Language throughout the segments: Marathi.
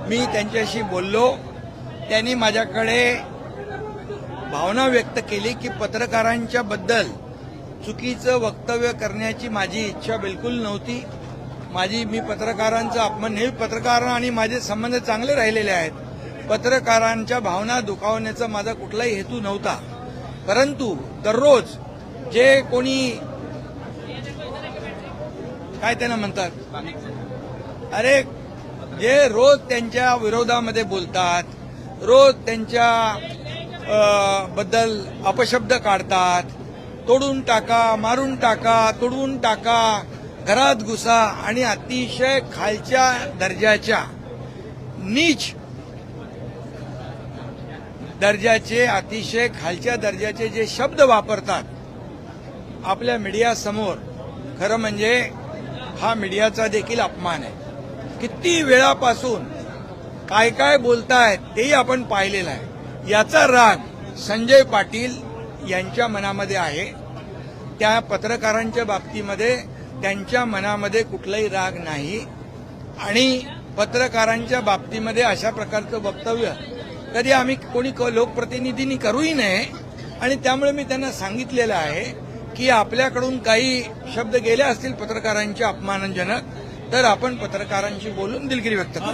मी त्यांच्याशी बोललो. त्यांनी माझ्याकडे भावना व्यक्त केली की पत्रकारांच्या बद्दल चुकीचं वक्तव्य करण्याची माझी इच्छा बिलकुल नव्हती. मी पत्रकारांचा अपमान नेहमी पत्रकार आणि माझे संबंध चांगले राहिलेले आहेत. पत्रकारांच्या भावना दुखावण्याचा माझा कुठलाही हेतू नव्हता. परंतु दररोज जे कोणी काय त्यांना म्हणतात, अरे जे रोज त्यांच्या विरोधामध्ये बोलतात, रोज त्यांच्या बद्दल अपशब्द काढतात, तोडून टाका, मारून टाका, तुडवून टाका, घरात घुसा आणि अतिशय खालच्या दर्जाच्या नीच दर्जाचे अतिशय खालच्या दर्जाचे जे शब्द वापरतात आपल्या मीडियासमोर, खरं म्हणजे हा मीडियाचा देखील अपमान आहे. किती वेळापासून काय काय बोलतायत तेही आपण पाहिलेलं आहे. याचा राग संजय पाटील यांच्या मनामध्ये आहे. त्या पत्रकारांच्या बाबतीमध्ये त्यांच्या मनामध्ये कुठलाही राग नाही आणि पत्रकारांच्या बाबतीमध्ये अशा प्रकारचं वक्तव्य कधी आम्ही कोणी लोकप्रतिनिधींनी करूही नये. आणि त्यामुळे मी त्यांना सांगितलेलं आहे की आपल्याकडून काही शब्द गेले असतील पत्रकारांच्या अपमानजनक, तर आपण पत्रकारांशी बोलून दिलगिरी व्यक्त करू.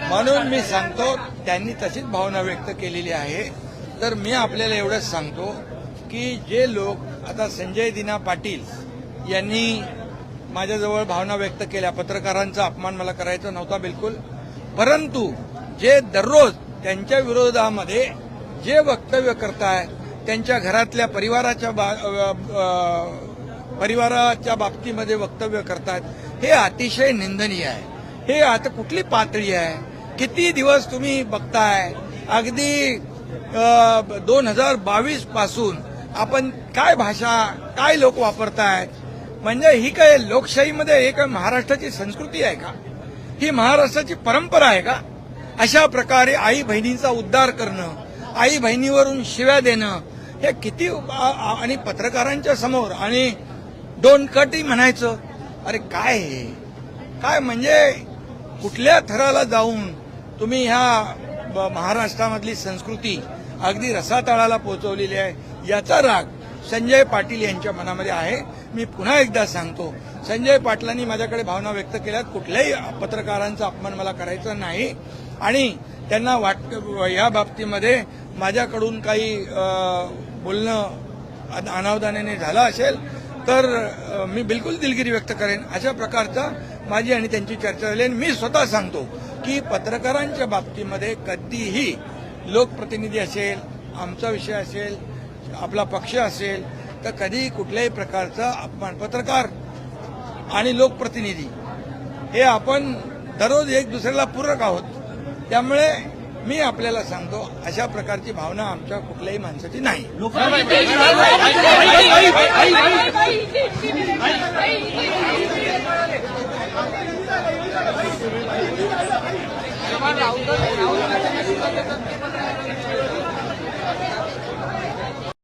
म्हणून मी सांगतो, त्यांनी तशीच भावना व्यक्त केलेली आहे. तर मी आपल्याला एवढंच सांगतो की जे लोक आता संजय दिना पाटील यांनी माझ्याजवळ भावना व्यक्त केल्या, पत्रकारांचा अपमान मला करायचा नव्हता बिलकुल, परंतु जे दररोज त्यांच्या विरोधामध्ये जे वक्तव्य करतायत, त्यांच्या घरातल्या परिवाराच्या बाबतीमध्ये वक्तव्य करतात, हे अतिशय निंदनीय आहे. हे आता कुठली पातळी आहे? किती दिवस तुम्ही बघताय? अगदी 2022 पासून आपण काय भाषा, काय लोक वापरतायत? म्हणजे ही काय लोकशाहीमध्ये हे काय महाराष्ट्राची संस्कृती आहे का? ही महाराष्ट्राची परंपरा आहे का? अशा प्रकारे आई बहिणींचा उद्धार करणं, आई बहिणीवरून शिव्या देणं, हे किती, आणि पत्रकारांच्या समोर, आणि डोंट कटही म्हणायचं. अरे काय हे काय, म्हणजे कुठल्या थराला जाऊन तुम्ही ह्या महाराष्ट्रामधली संस्कृती अगदी रसातळाला पोहोचवलेली आहे. याचा राग संजय पाटील यांच्या मनामध्ये आहे. मी पुन्हा एकदा सांगतो, संजय पाटलांनी माझ्याकडे भावना व्यक्त केल्यात. कुठल्याही पत्रकारांचा अपमान मला करायचा नाही आणि त्यांना या बाबतीमध्ये माझ्याकडून काही बोलणं अनावधानाने झालं असेल तर मी बिलकुल दिलगिरी व्यक्त करेन. अशा प्रकारचा माझी आणि त्यांची चर्चा झाली. आणि मी स्वतः सांगतो की पत्रकारांच्या बाबतीमध्ये कधीही लोकप्रतिनिधी असेल, आमचा विषय असेल, आपला पक्ष असेल, तर कधीही कुठल्याही प्रकारचा अपमान, पत्रकार आणि लोकप्रतिनिधी हे आपण दररोज एक दुसऱ्याला पूरक आहोत. त्यामुळे मी आपल्याला सांगतो, अशा प्रकारची भावना आमच्या कुठल्याही माणसाची नाही.